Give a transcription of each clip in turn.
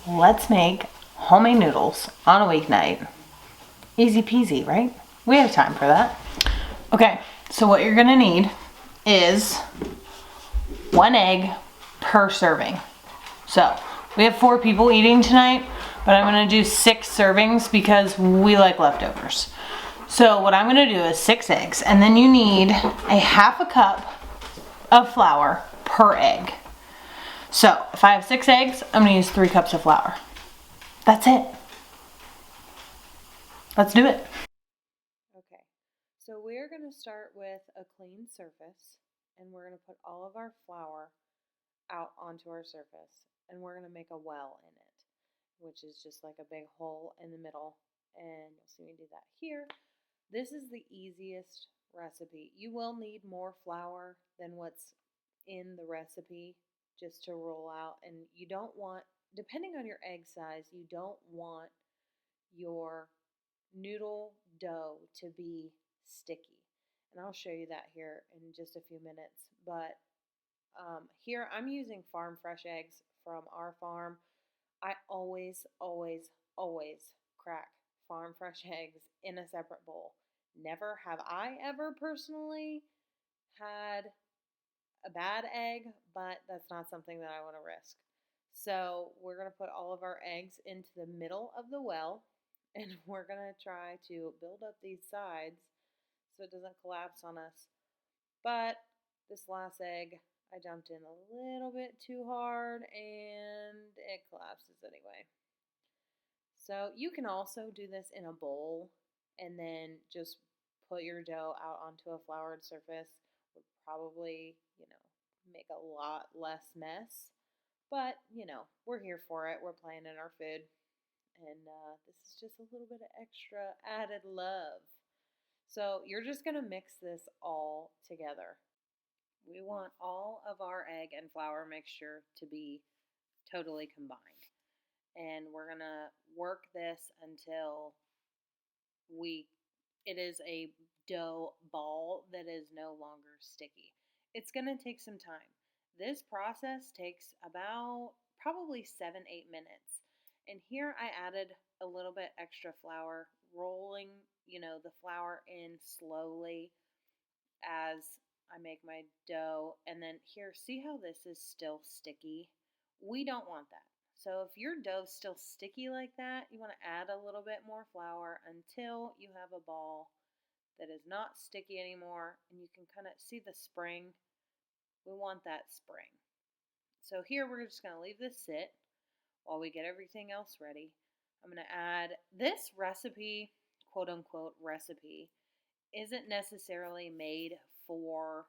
let's make homemade noodles on a weeknight. Easy peasy, right? We have time for that. Okay, so what you're gonna need is 1 egg per serving. So we have 4 people eating tonight, but I'm gonna do 6 servings because we like leftovers. So what I'm gonna do is 6 eggs, and then you need a half a cup of flour per egg. So if I have 6 eggs, I'm gonna use 3 cups of flour. That's it. Let's do it. Okay, so we're gonna start with a clean surface, and we're gonna put all of our flour out onto our surface, and we're gonna make a well in it, which is just like a big hole in the middle, and you'll see me do that here. This is the easiest recipe. You will need more flour than what's in the recipe just to roll out, and you don't want, depending on your egg size, you don't want your noodle dough to be sticky. And I'll show you that here in just a few minutes. But here I'm using farm fresh eggs from our farm. I always, always, always crack farm fresh eggs in a separate bowl. Never have I ever personally had a bad egg, but that's not something that I want to risk. So we're going to put all of our eggs into the middle of the well, and we're going to try to build up these sides so it doesn't collapse on us. But this last egg, I jumped in a little bit too hard and it collapses anyway. So you can also do this in a bowl and then just put your dough out onto a floured surface. Would probably, make a lot less mess. But, we're here for it. We're planning our food. And this is just a little bit of extra added love. So you're just going to mix this all together. We want all of our egg and flour mixture to be totally combined. And we're going to work this until we it is a dough ball that is no longer sticky. It's going to take some time. This process takes about probably 7-8 minutes. And here I added a little bit extra flour, rolling, the flour in slowly as I make my dough. And then here, see how this is still sticky? We don't want that. So if your dough's still sticky like that, you want to add a little bit more flour until you have a ball that is not sticky anymore, and you can kind of see the spring. We want that spring. So here we're just going to leave this sit while we get everything else ready. I'm going to add this recipe, quote unquote recipe, isn't necessarily made for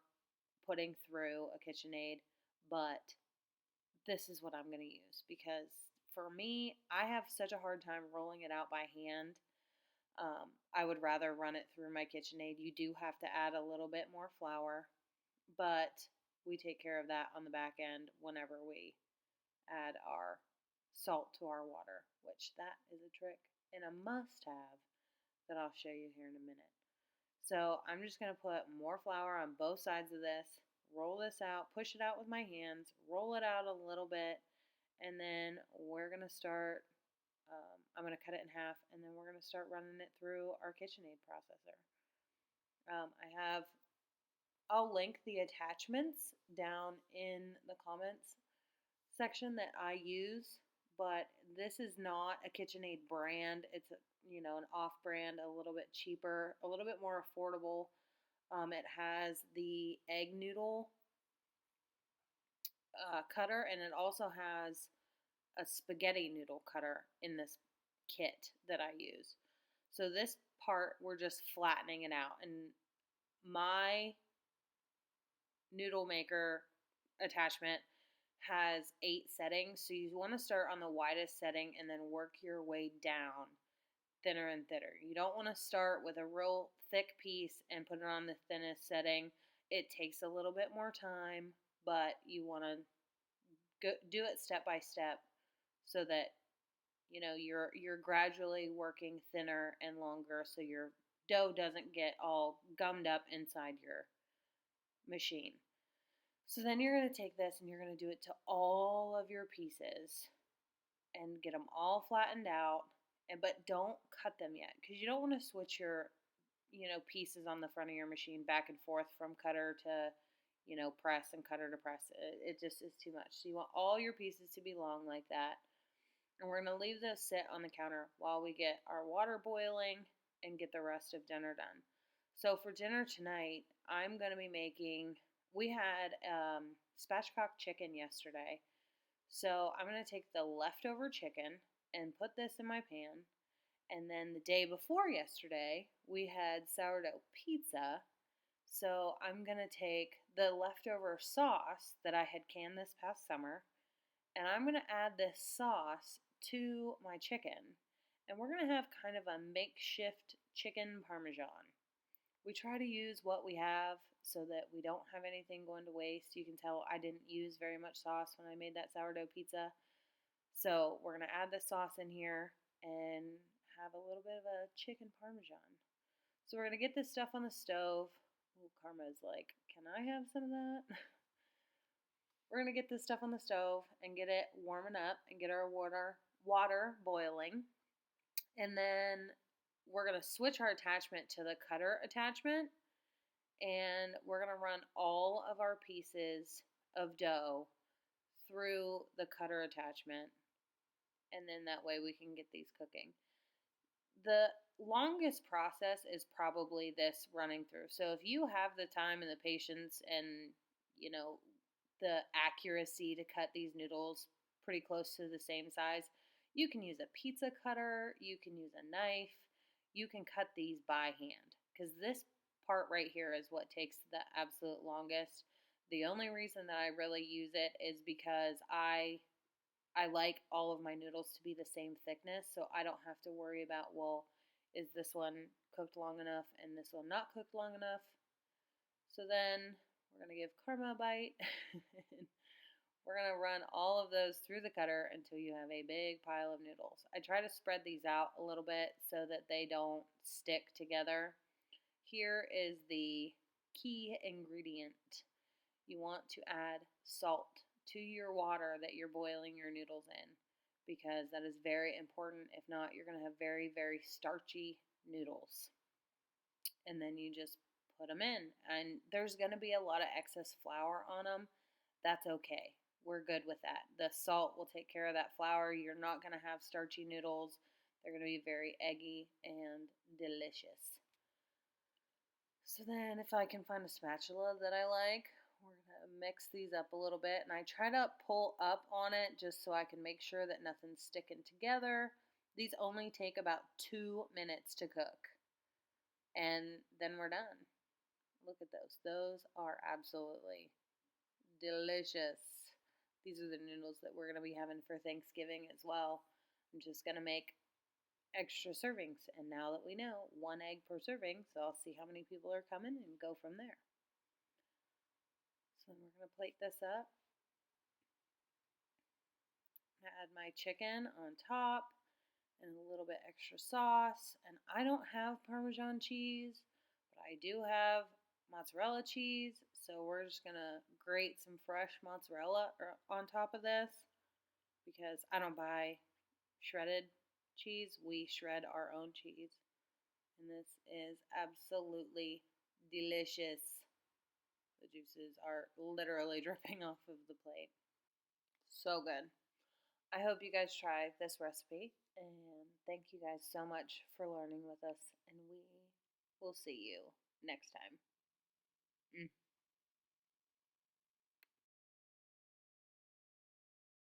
putting through a KitchenAid, but this is what I'm going to use because for me, I have such a hard time rolling it out by hand. I would rather run it through my KitchenAid. You do have to add a little bit more flour, but we take care of that on the back end whenever we add our salt to our water, which that is a trick and a must-have that I'll show you here in a minute. So I'm just going to put more flour on both sides of this, roll this out, push it out with my hands, roll it out a little bit, and then we're going to start, I'm going to cut it in half, and then we're going to start running it through our KitchenAid processor. I'll link the attachments down in the comments section that I use, but this is not a KitchenAid brand. It's an off-brand, a little bit cheaper, a little bit more affordable. It has the egg noodle cutter, and it also has a spaghetti noodle cutter in this kit that I use. So this part, we're just flattening it out, and my noodle maker attachment has 8 settings, so you want to start on the widest setting and then work your way down thinner and thinner. You don't want to start with a real thick piece and put it on the thinnest setting. It takes a little bit more time, but you want to do it step by step so that you're gradually working thinner and longer so your dough doesn't get all gummed up inside your machine. So then you're going to take this and you're going to do it to all of your pieces. and get them all flattened out. But don't cut them yet, because you don't want to switch your pieces on the front of your machine back and forth from cutter to press and cutter to press. It just is too much. So you want all your pieces to be long like that. And we're going to leave those sit on the counter while we get our water boiling and get the rest of dinner done. So for dinner tonight, I'm going to be we had spatchcock chicken yesterday. So I'm going to take the leftover chicken and put this in my pan. And then the day before yesterday, we had sourdough pizza. So I'm going to take the leftover sauce that I had canned this past summer, and I'm going to add this sauce to my chicken. And we're going to have kind of a makeshift chicken parmesan. We try to use what we have so that we don't have anything going to waste. You can tell I didn't use very much sauce when I made that sourdough pizza. So we're going to add the sauce in here and have a little bit of a chicken parmesan. So we're going to get this stuff on the stove. Ooh, Karma's like, can I have some of that? We're going to get this stuff on the stove and get it warming up and get our water boiling. And then we're going to switch our attachment to the cutter attachment. And we're going to run all of our pieces of dough through the cutter attachment. And then that way we can get these cooking. The longest process is probably this running through. So if you have the time and the patience and, the accuracy to cut these noodles pretty close to the same size, you can use a pizza cutter, you can use a knife, you can cut these by hand. Because this part right here is what takes the absolute longest. The only reason that I really use it is because I like all of my noodles to be the same thickness, so I don't have to worry about, well, is this one cooked long enough and this one not cooked long enough? So then we're going to give Karma a bite. We're going to run all of those through the cutter until you have a big pile of noodles. I try to spread these out a little bit so that they don't stick together. Here is the key ingredient. You want to add salt to your water that you're boiling your noodles in, because that is very important. If not, you're going to have very, very starchy noodles. And then you just put them in. And there's going to be a lot of excess flour on them. That's okay. We're good with that. The salt will take care of that flour. You're not going to have starchy noodles. They're going to be very eggy and delicious. So then if I can find a spatula that I like, we're going to mix these up a little bit. And I try to pull up on it just so I can make sure that nothing's sticking together. These only take about 2 minutes to cook. And then we're done. Look at those. Those are absolutely delicious. These are the noodles that we're going to be having for Thanksgiving as well. I'm just going to make extra servings. And now that we know, 1 egg per serving, so I'll see how many people are coming and go from there. So we're going to plate this up. I add my chicken on top and a little bit extra sauce. And I don't have Parmesan cheese, but I do have mozzarella cheese. So we're just going to grate some fresh mozzarella on top of this, because I don't buy shredded cheese. We shred our own cheese. And this is absolutely delicious. The juices are literally dripping off of the plate. So good. I hope you guys try this recipe, and thank you guys so much for learning with us, and we will see you next time.